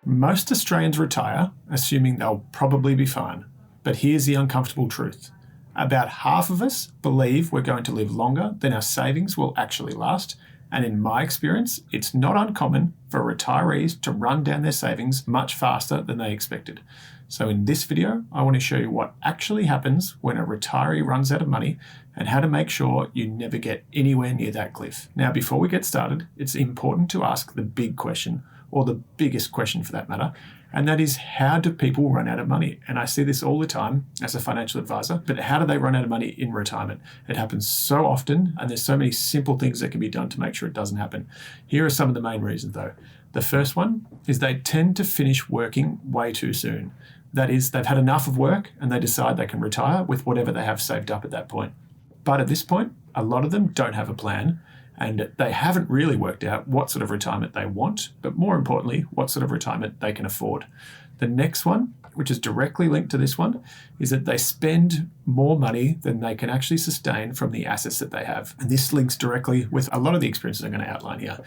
Most Australians retire assuming they'll probably be fine. But here's the uncomfortable truth. About half of us believe we're going to live longer than our savings will actually last. And in my experience, it's not uncommon for retirees to run down their savings much faster than they expected. So in this video, I want to show you what actually happens when a retiree runs out of money and how to make sure you never get anywhere near that cliff. Now, before we get started, it's important to ask the big question, or the biggest question for that matter, and that is, how do people run out of money? And I see this all the time as a financial advisor, but how do they run out of money in retirement? It happens so often, and there's so many simple things that can be done to make sure it doesn't happen. Here are some of the main reasons though. The first one is they tend to finish working way too soon. That is, they've had enough of work and they decide they can retire with whatever they have saved up at that point. But at this point, a lot of them don't have a plan, and they haven't really worked out what sort of retirement they want, but more importantly, what sort of retirement they can afford. The next one, which is directly linked to this one, is that they spend more money than they can actually sustain from the assets that they have. And this links directly with a lot of the experiences I'm going to outline here.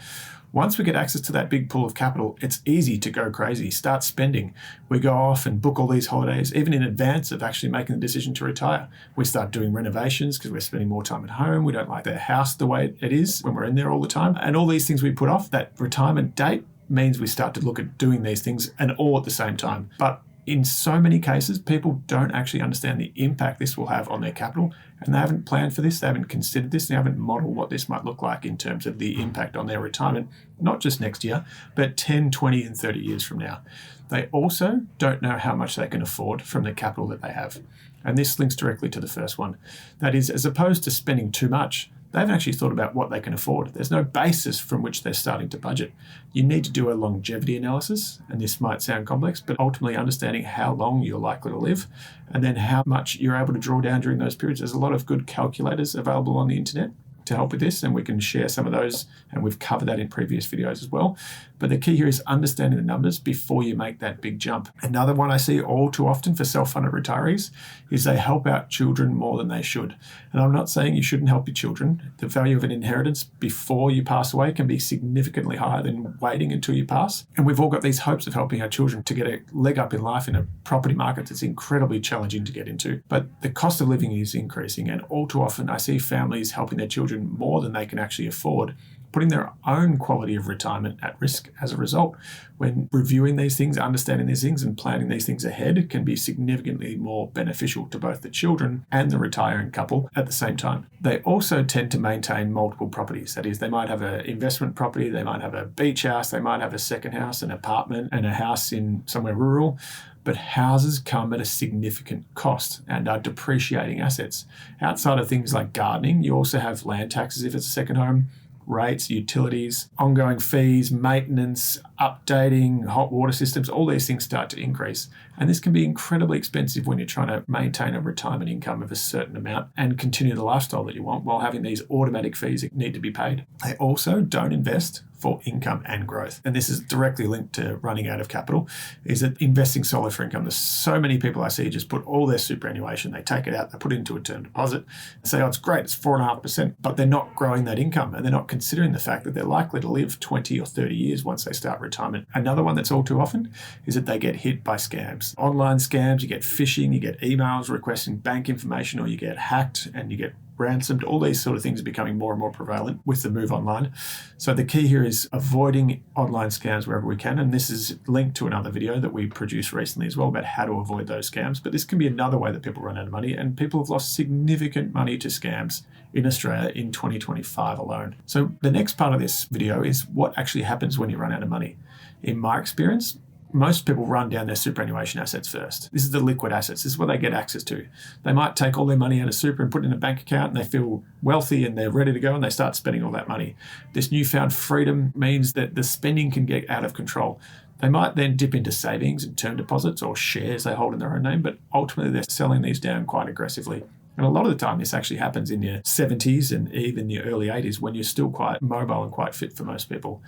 Once we get access to that big pool of capital, it's easy to go crazy, start spending. We go off and book all these holidays, even in advance of actually making the decision to retire. We start doing renovations because we're spending more time at home. We don't like their house the way it is when we're in there all the time. And all these things we put off, that retirement date means we start to look at doing these things and all at the same time. But in so many cases, people don't actually understand the impact this will have on their capital, and they haven't planned for this, they haven't considered this, they haven't modeled what this might look like in terms of the impact on their retirement, not just next year, but 10, 20, and 30 years from now. They also don't know how much they can afford from the capital that they have. And this links directly to the first one. That is, as opposed to spending too much, they haven't actually thought about what they can afford. There's no basis from which they're starting to budget. You need to do a longevity analysis, and this might sound complex, but ultimately understanding how long you're likely to live and then how much you're able to draw down during those periods. There's a lot of good calculators available on the internet to help with this, and we can share some of those, and we've covered that in previous videos as well. But the key here is understanding the numbers before you make that big jump. Another one I see all too often for self-funded retirees is they help out children more than they should. And I'm not saying you shouldn't help your children. The value of an inheritance before you pass away can be significantly higher than waiting until you pass. And we've all got these hopes of helping our children to get a leg up in life in a property market that's incredibly challenging to get into. But the cost of living is increasing, and all too often I see families helping their children more than they can actually afford, putting their own quality of retirement at risk as a result. When reviewing these things, understanding these things, and planning these things ahead can be significantly more beneficial to both the children and the retiring couple at the same time. They also tend to maintain multiple properties. That is, they might have an investment property, they might have a beach house, they might have a second house, an apartment, and a house in somewhere rural. But houses come at a significant cost and are depreciating assets. Outside of things like gardening, you also have land taxes if it's a second home, rates, utilities, ongoing fees, maintenance, updating, hot water systems, all these things start to increase. And this can be incredibly expensive when you're trying to maintain a retirement income of a certain amount and continue the lifestyle that you want while having these automatic fees that need to be paid. They also don't invest for income and growth. And this is directly linked to running out of capital, is that investing solely for income. There's so many people I see just put all their superannuation, they take it out, they put it into a term deposit, and say, oh, it's great, it's 4.5%, but they're not growing that income, and they're not considering the fact that they're likely to live 20 or 30 years once they start retirement. Another one that's all too often is that they get hit by scams. Online scams, you get phishing, you get emails requesting bank information, or you get hacked and you get ransomed. All these sort of things are becoming more and more prevalent with the move online. So the key here is avoiding online scams wherever we can. And this is linked to another video that we produced recently as well about how to avoid those scams. But this can be another way that people run out of money, and people have lost significant money to scams in Australia in 2025 alone. So the next part of this video is what actually happens when you run out of money. In my experience, most people run down their superannuation assets first. This is the liquid assets. This is what they get access to. They might take all their money out of super and put it in a bank account, and they feel wealthy and they're ready to go, and they start spending all that money. This newfound freedom means that the spending can get out of control. They might then dip into savings and term deposits or shares they hold in their own name, but ultimately they're selling these down quite aggressively. And a lot of the time this actually happens in your 70s and even your early 80s when you're still quite mobile and quite fit for most people.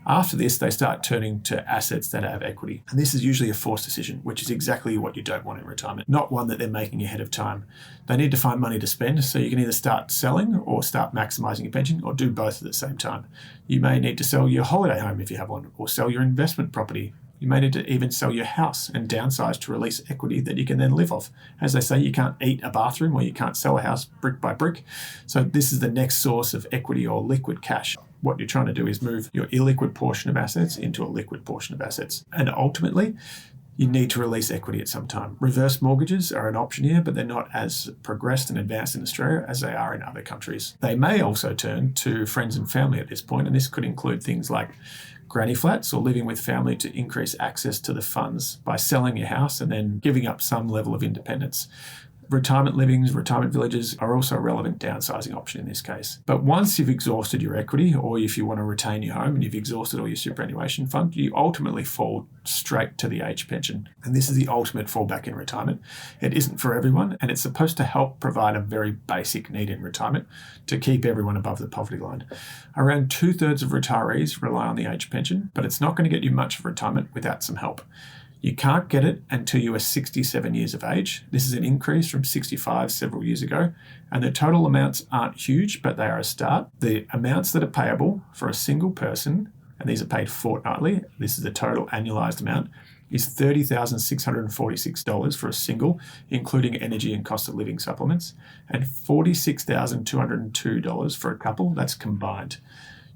After this, they start turning to assets that have equity. And this is usually a forced decision, which is exactly what you don't want in retirement, not one that they're making ahead of time. They need to find money to spend, so you can either start selling or start maximizing your pension, or do both at the same time. You may need to sell your holiday home if you have one, or sell your investment property, You may need to even sell your house and downsize to release equity that you can then live off. As they say, you can't eat a bathroom or you can't sell a house brick by brick. So this is the next source of equity or liquid cash. What you're trying to do is move your illiquid portion of assets into a liquid portion of assets. And ultimately, you need to release equity at some time. Reverse mortgages are an option here, but they're not as progressed and advanced in Australia as they are in other countries. They may also turn to friends and family at this point, and this could include things like granny flats or living with family to increase access to the funds by selling your house and then giving up some level of independence. Retirement livings, retirement villages are also a relevant downsizing option in this case. But once you've exhausted your equity, or if you want to retain your home and you've exhausted all your superannuation fund, you ultimately fall straight to the age pension. And this is the ultimate fallback in retirement. It isn't for everyone, and it's supposed to help provide a very basic need in retirement to keep everyone above the poverty line. Around 2/3 of retirees rely on the age pension, but it's not going to get you much of retirement without some help. You can't get it until you are 67 years of age. This is an increase from 65 several years ago, and the total amounts aren't huge, but they are a start. The amounts that are payable for a single person, and these are paid fortnightly, this is the total annualized amount, is $30,646 for a single, including energy and cost of living supplements, and $46,202 for a couple, that's combined.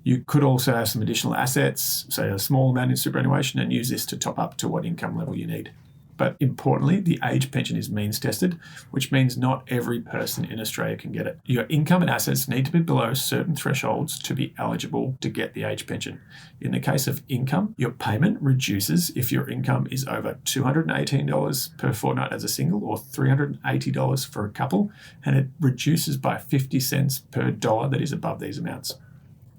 You could also have some additional assets, say a small amount in superannuation, and use this to top up to what income level you need. But importantly, the age pension is means tested, which means not every person in Australia can get it. Your income and assets need to be below certain thresholds to be eligible to get the age pension. In the case of income, your payment reduces if your income is over $218 per fortnight as a single or $380 for a couple, and it reduces by 50 cents per dollar that is above these amounts.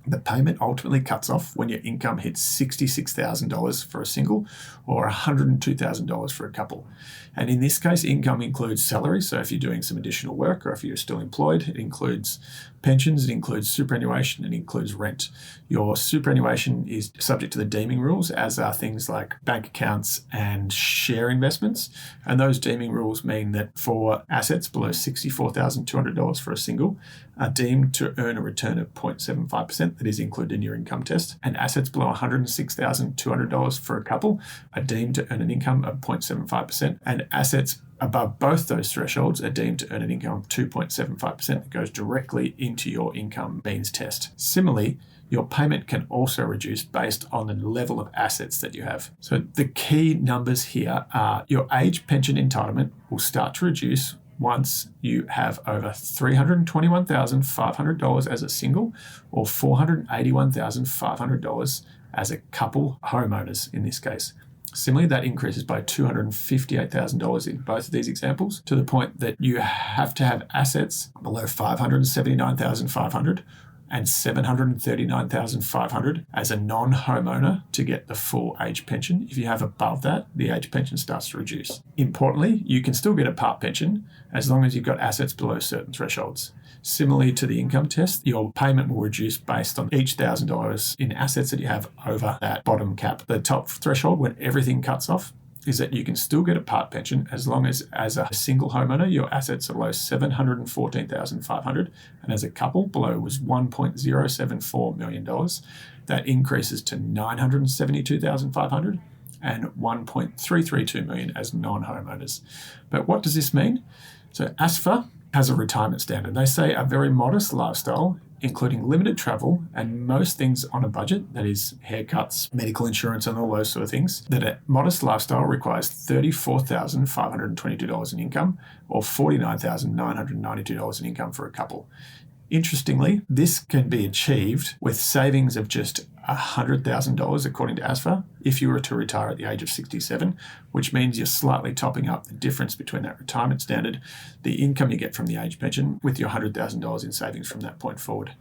The payment ultimately cuts off when your income hits $66,000 for a single or $102,000 for a couple. And in this case, income includes salary. So if you're doing some additional work or if you're still employed, it includes pensions, it includes superannuation, it includes rent. Your superannuation is subject to the deeming rules, as are things like bank accounts and share investments. And those deeming rules mean that for assets below $64,200 for a single are deemed to earn a return of 0.75% that is included in your income test. And assets below $106,200 for a couple are deemed to earn an income of 0.75%. And assets above both those thresholds are deemed to earn an income of 2.75% that goes directly into your income means test. Similarly, your payment can also reduce based on the level of assets that you have. So the key numbers here are your age pension entitlement will start to reduce once you have over $321,500 as a single or $481,500 as a couple homeowners in this case. Similarly, that increases by $258,000 in both of these examples to the point that you have to have assets below $579,500 and $739,500 as a non-homeowner to get the full age pension. If you have above that, the age pension starts to reduce. Importantly, you can still get a part pension as long as you've got assets below certain thresholds. Similarly to the income test, your payment will reduce based on each $1,000 in assets that you have over that bottom cap. The top threshold, when everything cuts off, is that you can still get a part pension as long as a single homeowner, your assets are below $714,500, and as a couple, below was $1.074 million. That increases to $972,500 and $1.332 million as non-homeowners. But what does this mean? So ASFA has a retirement standard. They say a very modest lifestyle, including limited travel and most things on a budget, that is haircuts, medical insurance and all those sort of things, that a modest lifestyle requires $34,522 in income or $49,992 in income for a couple. Interestingly, this can be achieved with savings of just $100,000 according to ASFA if you were to retire at the age of 67, which means you're slightly topping up the difference between that retirement standard, the income you get from the age pension, with your $100,000 in savings from that point forward.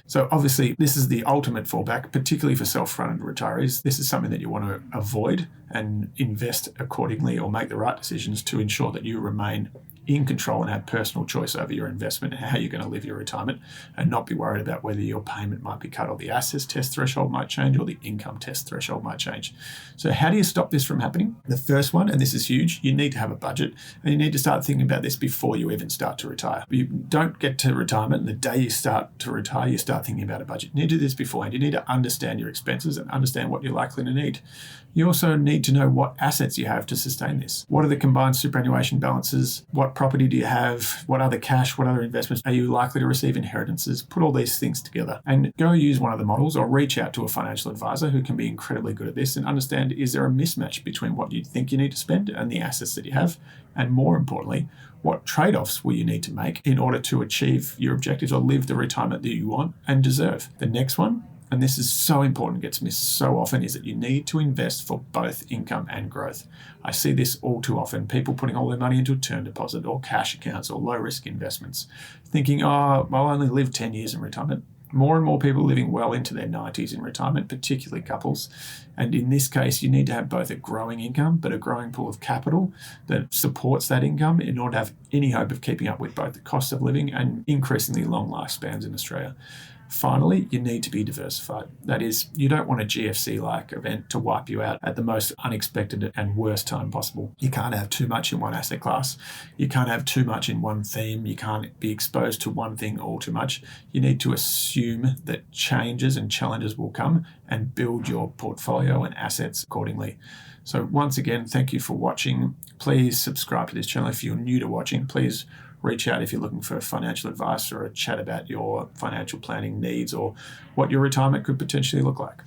So obviously, this is the ultimate fallback, particularly for self-funded retirees. This is something that you want to avoid and invest accordingly or make the right decisions to ensure that you remain in control and have personal choice over your investment and how you're going to live your retirement, and not be worried about whether your payment might be cut or the assets test threshold might change or the income test threshold might change. So how do you stop this from happening? The first one, and this is huge, you need to have a budget, and you need to start thinking about this before you even start to retire. You don't get to retirement, and the day you start to retire, you start thinking about a budget. You need to do this beforehand. You need to understand your expenses and understand what you're likely to need. You also need to know what assets you have to sustain this. What are the combined superannuation balances? What property do you have? What other cash? What other investments are you likely to receive? Inheritances? Put all these things together and go use one of the models or reach out to a financial advisor who can be incredibly good at this and understand, is there a mismatch between what you think you need to spend and the assets that you have? And more importantly, what trade-offs will you need to make in order to achieve your objectives or live the retirement that you want and deserve? The next one, and this is so important, gets missed so often, is that you need to invest for both income and growth. I see this all too often, people putting all their money into a term deposit or cash accounts or low-risk investments, thinking, oh, I'll only live 10 years in retirement. More and more people living well into their 90s in retirement, particularly couples. And in this case, you need to have both a growing income, but a growing pool of capital that supports that income in order to have any hope of keeping up with both the cost of living and increasingly long lifespans in Australia. Finally, you need to be diversified. That is, you don't want a GFC-like event to wipe you out at the most unexpected and worst time possible. You can't have too much in one asset class. You can't have too much in one theme. You can't be exposed to one thing all too much. You need to assume that changes and challenges will come and build your portfolio and assets accordingly. So once again, thank you for watching. Please subscribe to this channel. If you're new to watching, please reach out if you're looking for financial advice or a chat about your financial planning needs or what your retirement could potentially look like.